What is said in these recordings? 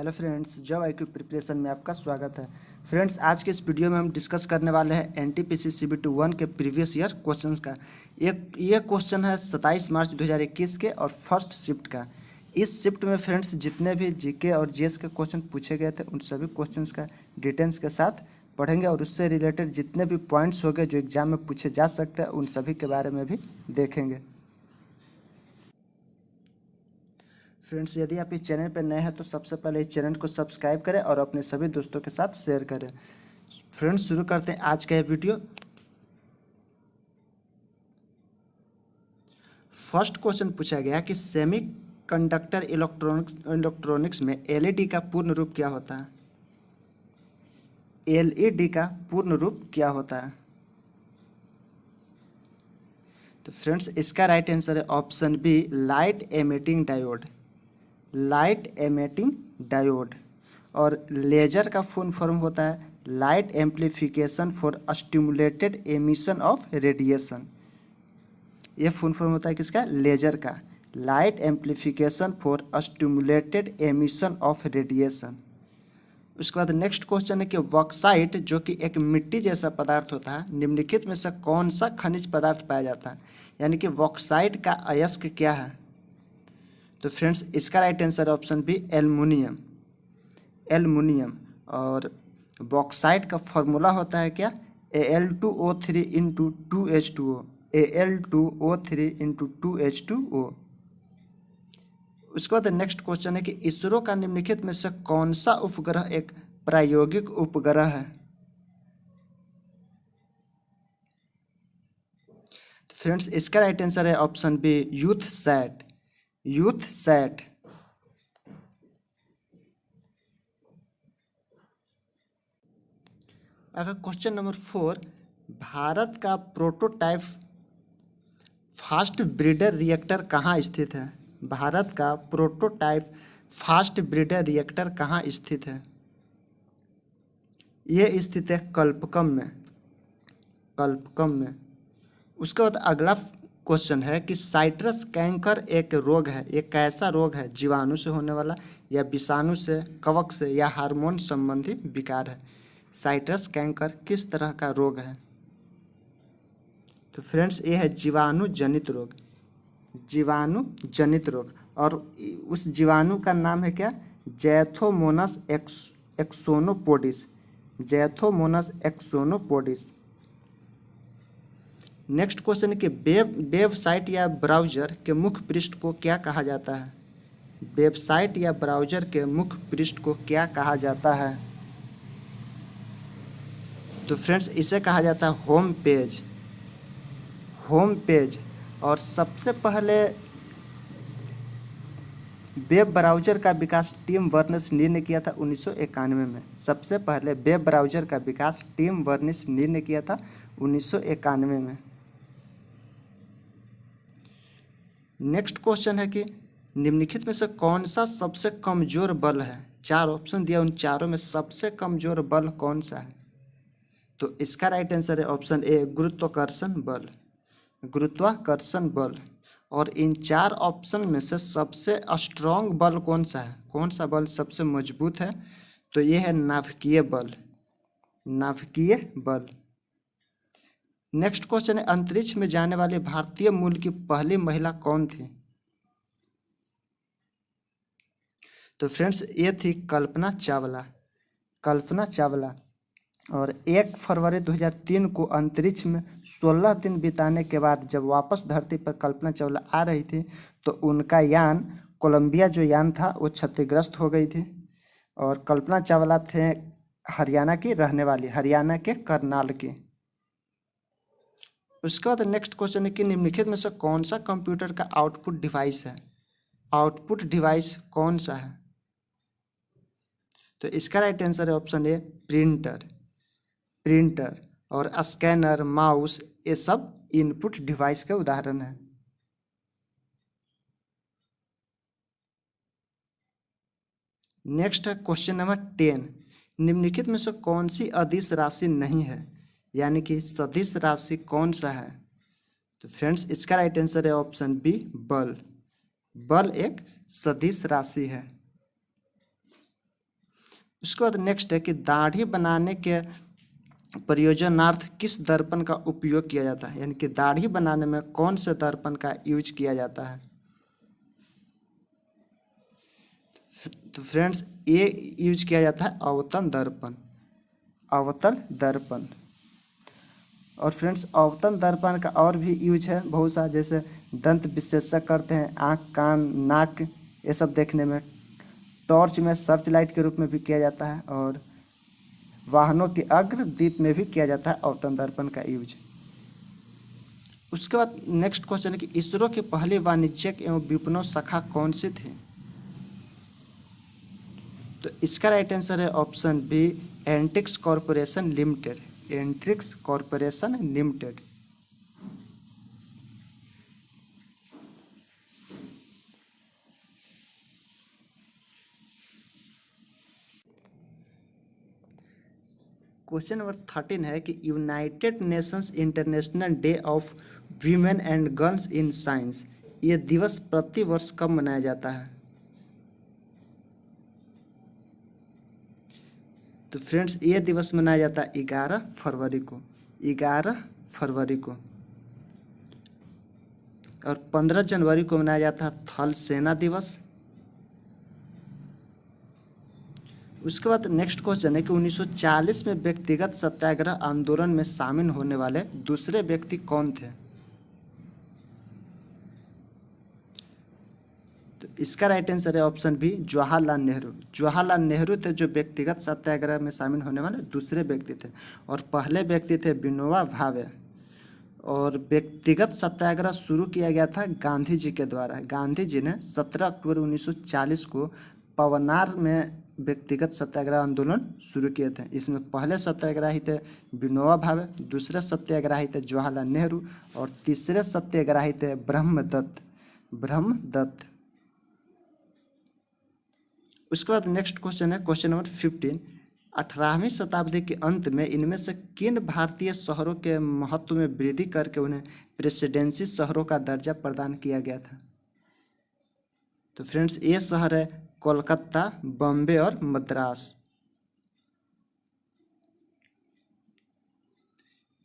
Hello friends, job IQ preparation में आपका स्वागत है। फ्रेंड्स, आज के इस वीडियो में हम डिस्कस करने वाले हैं NTPC CBT 1 के प्रीवियस ईयर क्वेश्चंस का। ये क्वेश्चन है 27 मार्च 2021 के और फर्स्ट शिफ्ट का। इस शिफ्ट में फ्रेंड्स जितने भी जीके और जीएस के क्वेश्चन पूछे गए थे उन सभी क्वेश्चंस का डिटेल्स के साथ पढ़ेंगे और उससे रिलेटेड जितने भी पॉइंट्स हो गए जो एग्जाम में पूछे जा सकते हैं उन सभी के बारे में भी देखेंगे। फ्रेंड्स, यदि आप इस चैनल पर नए हैं तो सबसे पहले इस चैनल को सब्सक्राइब करें और अपने सभी दोस्तों के साथ शेयर करें। फ्रेंड्स, शुरू करते हैं आज का ये वीडियो। फर्स्ट क्वेश्चन पूछा गया कि सेमी कंडक्टर इलेक्ट्रॉनिक्स में एलईडी का पूर्ण रूप क्या होता है। एलईडी का पूर्ण रूप क्या होता है? तो फ्रेंड्स, इसका राइट आंसर है option B, light emitting diode. Light emitting diode. और लेजर का फुल फॉर्म होता है light amplification for stimulated emission of radiation. ये फुल फॉर्म होता है किसका? लेजर का। Light amplification for stimulated emission of radiation. उसके बाद नेक्स्ट क्वेश्चन है कि बॉक्साइट जो कि एक मिट्टी जैसा पदार्थ होता है, निम्नलिखित में से कौन सा खनिज पदार्थ पाया जाता है? यानी कि बॉक्साइट का अयस्क क्या है? तो फ्रेंड्स, इसका right answer option B, aluminium. Aluminium. और बॉक्साइट का फॉर्मूला होता है क्या? Al2O3 into 2H2O। Al2O3 into 2H2O। उसके बाद नेक्स्ट क्वेश्चन है कि इसरो का निम्नलिखित में से कौन सा उपग्रह एक प्रायोगिक उपग्रह है? फ्रेंड्स, इसका राइट आंसर है ऑप्शन बी, यूथसैट। यूथसैट। अगर क्वेश्चन नंबर 4, भारत का प्रोटोटाइप फास्ट ब्रीडर रिएक्टर कहाँ स्थित है? भारत का प्रोटोटाइप फास्ट ब्रीडर रिएक्टर कहाँ स्थित है? ये स्थित है कल्पकम में। कल्पकम में। उसके बाद अगला क्वेश्चन है कि साइट्रस कैंकर एक रोग है। एक कैसा रोग है? जीवाणु से होने वाला, या विषाणु से, कवक से, या हार्मोन संबंधी विकार है? साइट्रस कैंकर किस तरह का रोग है? तो फ्रेंड्स, ये है जीवाणु जनित रोग। जीवाणु जनित रोग। और उस जीवाणु का नाम है क्या? जैथोमोनस एक्सोनोपोडिस। जैथोमोनस एक्सोनोपोडिस। नेक्स्ट क्वेश्चन है कि वेबसाइट या ब्राउजर के मुख्य पृष्ठ को क्या कहा जाता है? वेबसाइट या ब्राउजर के मुख्य पृष्ठ को क्या कहा जाता है? तो फ्रेंड्स, इसे कहा जाता है होम पेज। Home page. और सबसे पहले वेब ब्राउज़र का विकास टिम बर्नर्स-ली ने किया था 1991 में। सबसे पहले वेब ब्राउज़र का विकास टिम बर्नर्स-ली ने किया था 1991 में। नेक्स्ट क्वेश्चन है कि निम्नलिखित में से कौन सा सबसे कमजोर बल है? 4 ऑप्शन दिया, उन चारों में सबसे कमजोर बल कौन सा है? तो इसका राइट आंसर है ऑप्शन ए, गुरुत्वाकर्षण बल। गुरुत्वाकर्षण बल। और इन 4 ऑप्शन में से सबसे स्ट्रॉन्ग बल कौन सा है? कौन सा बल सबसे मजबूत है? तो ये है नाभिकीय बल। नाभिकीय बल। नेक्स्ट क्वेश्चन है अंतरिक्ष में जाने वाली भारतीय मूल की पहली महिला कौन थी? तो फ्रेंड्स, ये थी कल्पना चावला। कल्पना चावला। और 1 फरवरी 2003 को अंतरिक्ष में 16 दिन बिताने के बाद जब वापस धरती पर कल्पना चावला आ रही थी तो उनका यान, कोलंबिया जो यान था, वो क्षतिग्रस्त हो गई थी। और कल्पना चावला थे हरियाणा की रहने वाली, हरियाणा के करनाल की। उसके बाद नेक्स्ट क्वेश्चन है कि निम्नलिखित में से कौन सा कंप्यूटर का आउटपुट डिवाइस है? आउटपुट डिवाइस कौन सा है? तो इसका राइट आंसर है ऑप्शन ए, प्रिंटर। प्रिंटर। और स्कैनर, माउस, ये सब इनपुट डिवाइस के उदाहरण हैं। नेक्स्ट है क्वेश्चन नंबर 10, निम्नलिखित में से कौन सी अदिश राशि नहीं है? यानी कि सदिश राशि कौन सा है? तो फ्रेंड्स, इसका राइट आंसर है ऑप्शन बी, बल। बल एक सदिश राशि है। उसके बाद नेक्स्ट है कि दाढ़ी बनाने के प्रयोजनार्थ किस दर्पण का उपयोग किया जाता है, यानी कि दाढ़ी बनाने में कौन से दर्पण का यूज किया जाता है। तो फ्रेंड्स ये यूज किया जाता है अवतल दर्पण, अवतल दर्पण। और फ्रेंड्स अवतल दर्पण का और भी यूज है बहुत सा, जैसे दंत विशेषज्ञ करते हैं आँख कान नाक ये सब देखने में। टॉर्च में सर्च लाइट के रूप में भी किया जाता है, और वाहनों के अग्र दीप में भी किया जाता है अवतल दर्पण का यूज। उसके बाद नेक्स्ट क्वेश्चन है कि इसरो की पहली वाणिज्यिक एवं विपणन शाखा कौन सी थी। तो इसका राइट आंसर है option B, Antrix corporation limited, Antrix corporation limited. Question number 13 है कि United Nations international day of women and girls in science ये दिवस प्रति वर्ष कब मनाया जाता है। तो फ्रेंड्स ये दिवस मनाया जाता है 11 फरवरी को, 11 फरवरी को। और 15 जनवरी को मनाया जाता है थल सेना दिवस। उसके बाद नेक्स्ट क्वेश्चन है कि 1940 में व्यक्तिगत सत्याग्रह आंदोलन में शामिल होने वाले दूसरे व्यक्ति कौन थे। तो इसका राइट आंसर है ऑप्शन बी, जवाहरलाल नेहरू। जवाहरलाल नेहरू थे जो व्यक्तिगत सत्याग्रह में शामिल होने वाले दूसरे व्यक्ति थे। और पहले व्यक्ति थे विनोबा भावे। और व्यक्तिगत सत्याग्रह शुरू किया गया था गांधी जी के द्वारा। गांधी जी ने 17 अक्टूबर 1940 को पवनार में व्यक्तिगत सत्याग्रह आंदोलन शुरू किए थे। इसमें पहले सत्याग्रही थे विनोबा भावे, दूसरे सत्याग्रही थे जवाहरलाल नेहरू, और तीसरे सत्याग्रही थे ब्रह्मदत्त, ब्रह्मदत्त। उसके बाद नेक्स्ट क्वेश्चन है क्वेश्चन नंबर 15, 18वीं शताब्दी के अंत में इनमें से किन भारतीय शहरों के महत्व में वृद्धि करके उन्हें प्रेसिडेंसी शहरों का दर्जा प्रदान किया गया था। तो फ्रेंड्स ये शहर है कोलकाता, बॉम्बे और मद्रास।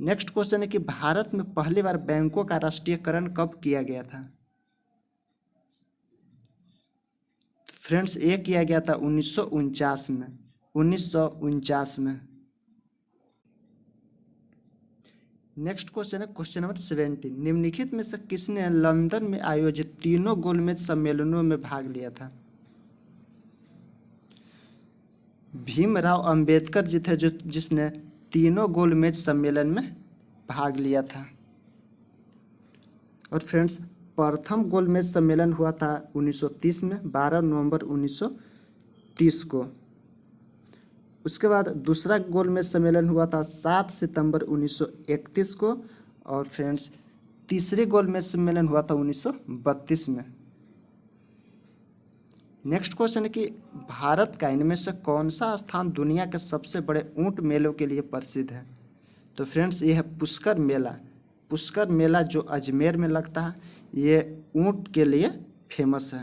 नेक्स्ट क्वेश्चन है कि भारत में पहली बार बैंकों का राष्ट्रीयकरण कब किया गया था। फ्रेंड्स ये किया गया था 1949 में, 1949 में। नेक्स्ट क्वेश्चन है क्वेश्चन नंबर 17, निम्नलिखित में से किसने लंदन में आयोजित तीनों गोलमेज सम्मेलनों में भाग लिया था। भीमराव अंबेडकर जी थे जो जिसने तीनों गोलमेज सम्मेलन में भाग लिया था। और फ्रेंड्स प्रथम गोलमेज सम्मेलन हुआ था 1930 में, 12 नवंबर 1930 को। उसके बाद दूसरा गोलमेज सम्मेलन हुआ था 7 सितंबर 1931 को। और फ्रेंड्स तीसरी गोलमेज सम्मेलन हुआ था 1932 में। नेक्स्ट क्वेश्चन है कि भारत का इनमें से कौन सा स्थान दुनिया के सबसे बड़े ऊंट मेलों के लिए प्रसिद्ध है। तो फ्रेंड्स ये है पुष्कर मेला। पुष्कर मेला जो अजमेर में लगता है, ये ऊंट के लिए फेमस है।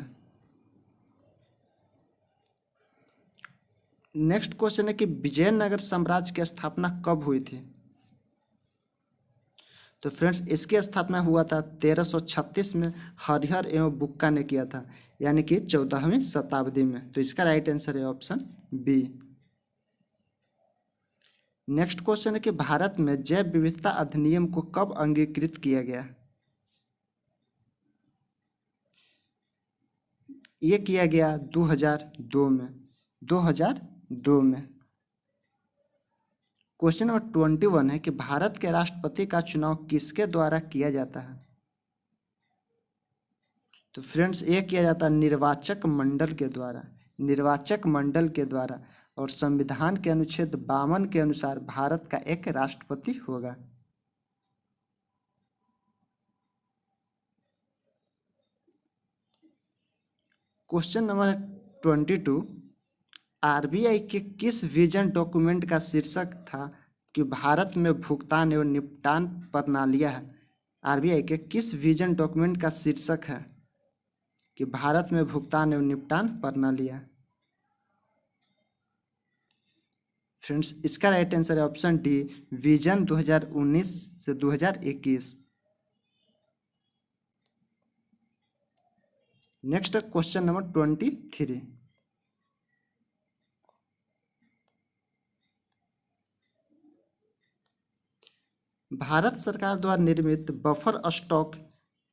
नेक्स्ट क्वेश्चन है कि विजयनगर साम्राज्य की स्थापना कब हुई थी। तो फ्रेंड्स इसकी स्थापना हुआ था 1336 में हरिहर एवं बुक्का ने किया था, यानी कि 14वीं शताब्दी में। तो इसका राइट आंसर है ऑप्शन बी। नेक्स्ट क्वेश्चन है कि भारत में जैव विविधता अधिनियम को कब अंगीकृत किया गया। ये किया गया 2002 में, 2002 में। क्वेश्चन नंबर 21 है कि भारत के राष्ट्रपति का चुनाव किसके द्वारा किया जाता है। तो फ्रेंड्स ये किया जाता है निर्वाचक मंडल के द्वारा, निर्वाचक मंडल के द्वारा। और संविधान के अनुच्छेद 52 के अनुसार भारत का एक राष्ट्रपति होगा। क्वेश्चन नंबर 22, आरबीआई के किस विजन डॉक्यूमेंट का शीर्षक था कि भारत में भुगतान एवं निपटान प्रणालियां है। आरबीआई के किस विजन डॉक्यूमेंट का शीर्षक है कि भारत में भुगतान एवं निपटान प्रणालियां। फ्रेंड्स इसका राइट आंसर है ऑप्शन डी, विजन 2019 से 2021। Next question number 23। भारत सरकार द्वारा निर्मित बफर स्टॉक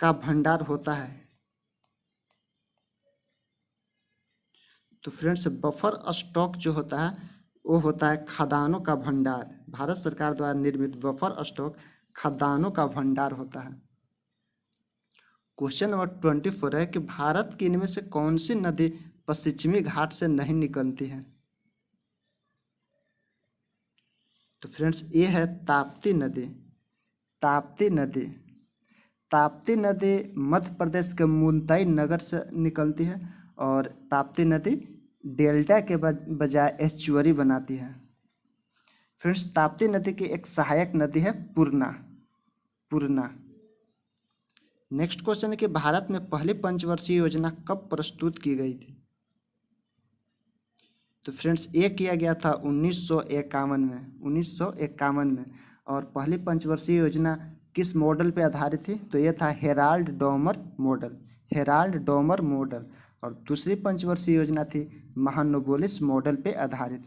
का भंडार होता है। तो फ्रेंड्स बफर स्टॉक जो होता है वो होता है खदानों का भंडार। भारत सरकार द्वारा निर्मित बफर स्टॉक खदानों का भंडार होता है। क्वेश्चन नंबर 24 है कि भारत की इनमें से कौन सी नदी पश्चिमी घाट से नहीं निकलती है। तो फ्रेंड्स ये है ताप्ती नदी। ताप्ती नदी, ताप्ती नदी मध्य प्रदेश के मुल्ताई नगर से निकलती है और ताप्ती नदी डेल्टा के बजाय एस्चुअरी बनाती है। फ्रेंड्स ताप्ती नदी की एक सहायक नदी है पूर्णा। पूर्णा। नेक्स्ट क्वेश्चन है कि भारत में पहली पंचवर्षीय योजना कब प्रस्तुत की गई थी। तो फ्रेंड्स ये किया गया था 1951 में। 1951 में। और पहली पंचवर्षीय योजना किस मॉडल पे आधारित थी। तो ये था Herald Domar model. Herald Domar model. और दूसरी पंचवर्षीय योजना थी महानोबोलिस मॉडल पे आधारित।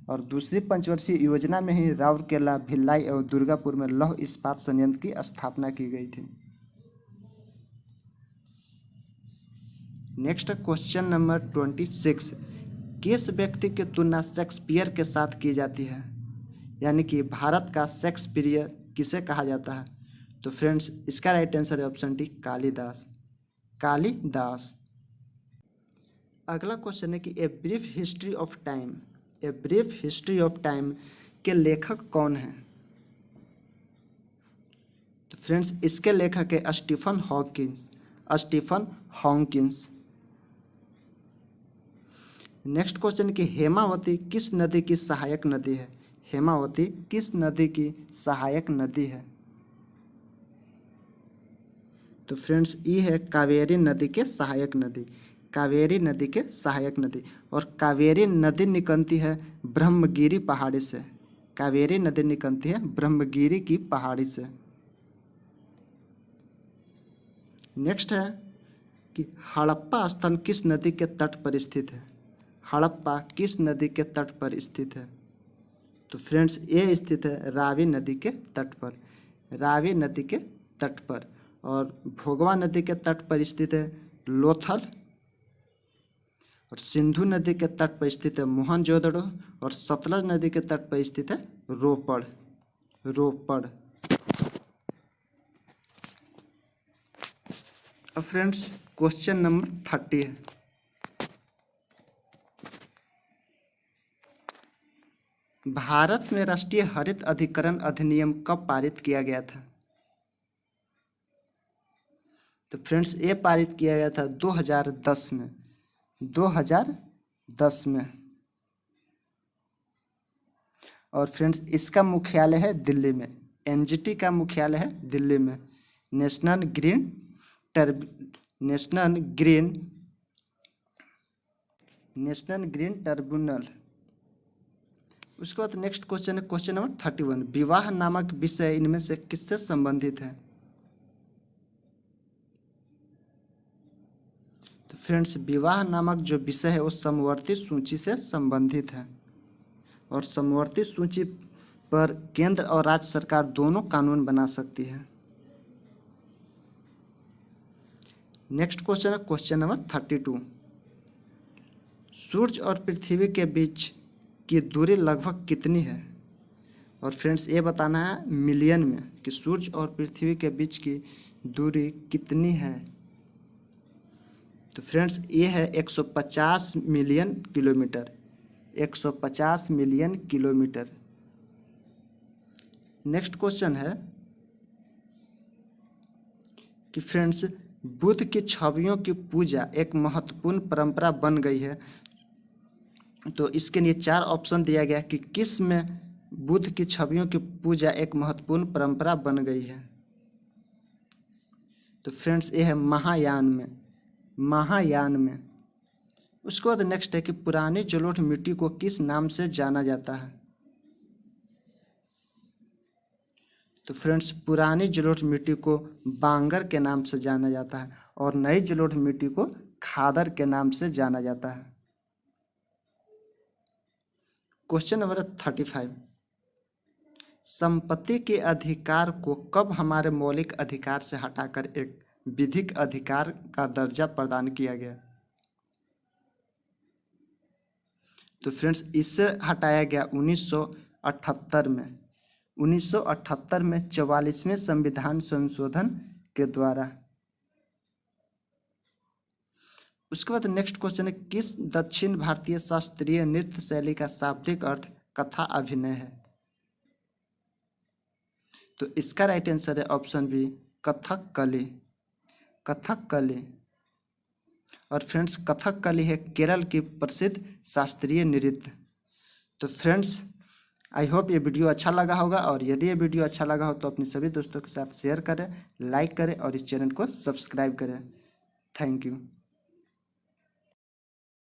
और दूसरी पंचवर्षीय योजना में ही राउरकेला, भिलाई और दुर्गापुर में लौह इस्पात संयंत्र की स्थापना की गई थी। Next question number 26। किस व्यक्ति की तुलना शेक्सपियर के साथ की जाती है, यानी कि भारत का शेक्सपियर किसे कहा जाता है। तो फ्रेंड्स इसका राइट आंसर है ऑप्शन डी, कालिदास। कालिदास। अगला क्वेश्चन है कि a brief history of time, a brief history of time के लेखक कौन हैं। तो फ्रेंड्स इसके लेखक है Stephen Hawkins. Stephen Hawkins. Next question कि हेमावती किस नदी की सहायक नदी है। हेमावती किस नदी की सहायक नदी है। तो फ्रेंड्स ये है कावेरी नदी के सहायक नदी। कावेरी नदी के सहायक नदी। और कावेरी नदी निकलती है ब्रह्मगिरी पहाड़ी से। कावेरी नदी निकलती है ब्रह्मगिरी की पहाड़ी से। नेक्स्ट है कि हड़प्पा स्थल किस नदी के तट पर स्थित है। हड़प्पा किस नदी के तट पर स्थित है। तो फ्रेंड्स ये स्थित है रावी नदी के तट पर। रावी नदी के तट पर। और भोगवा नदी के तट पर स्थित है लोथल। और सिंधु नदी के तट पर स्थित है मोहनजोदड़ो। और सतलज नदी के तट पर स्थित है रोपड़। रोपड़। अब फ्रेंड्स क्वेश्चन नंबर 30 है। भारत में राष्ट्रीय हरित अधिकरण अधिनियम कब पारित किया गया था। तो फ्रेंड्स ये पारित किया गया था 2010 में। 2010 में। और फ्रेंड्स इसका मुख्यालय है दिल्ली में। एनजीटी का मुख्यालय है दिल्ली में। National green tribunal. उसके बाद नेक्स्ट क्वेश्चन है क्वेश्चन नंबर 31। विवाह नामक विषय इनमें से किससे संबंधित है। तो फ्रेंड्स विवाह नामक जो विषय है वो समवर्ती सूची से संबंधित है। और समवर्ती सूची पर केंद्र और राज्य सरकार दोनों कानून बना सकती है। नेक्स्ट क्वेश्चन है क्वेश्चन नंबर 32। सूर्य और पृथ्वी के बीच की दूरी लगभग कितनी है। और फ्रेंड्स ये बताना है मिलियन में कि सूर्य और पृथ्वी के बीच की दूरी कितनी है। तो फ्रेंड्स ये है 150 million kilometre. 150 million kilometre. Next question है कि फ्रेंड्स बुद्ध की छवियों की पूजा एक महत्वपूर्ण परंपरा बन गई है। तो इसके लिए 4 ऑप्शन दिया गया कि किस में बुद्ध की छवियों की पूजा एक महत्वपूर्ण परंपरा बन गई है। तो फ्रेंड्स ये है महायान में। महायान में। उसके बाद नेक्स्ट है कि पुरानी जलोढ़ मिट्टी को किस नाम से जाना जाता है। तो फ्रेंड्स पुरानी जलोढ़ मिट्टी को बांगर के नाम से जाना जाता है और नई जलोढ़ मिट्टी को खादर के नाम से जाना जाता है। क्वेश्चन नंबर 35, संपत्ति के अधिकार को कब हमारे मौलिक अधिकार से हटाकर एक विधिक अधिकार का दर्जा प्रदान किया गया? तो फ्रेंड्स इससे हटाया गया 1978 में। 1978 में 44वें संविधान संशोधन के द्वारा। उसके बाद नेक्स्ट क्वेश्चन है, किस दक्षिण भारतीय शास्त्रीय नृत्य शैली का शाब्दिक अर्थ कथा अभिनय है? तो इसका राइट आंसर है ऑप्शन बी, कथकली। कथकली। और फ्रेंड्स कथकली है केरल की प्रसिद्ध शास्त्रीय नृत्य। तो फ्रेंड्स आई होप ये वीडियो अच्छा लगा होगा, और यदि ये वीडियो अच्छा लगा हो तो अपने सभी दोस्तों के साथ शेयर करें, लाइक करें और इस चैनल को सब्सक्राइब करें। Thank you.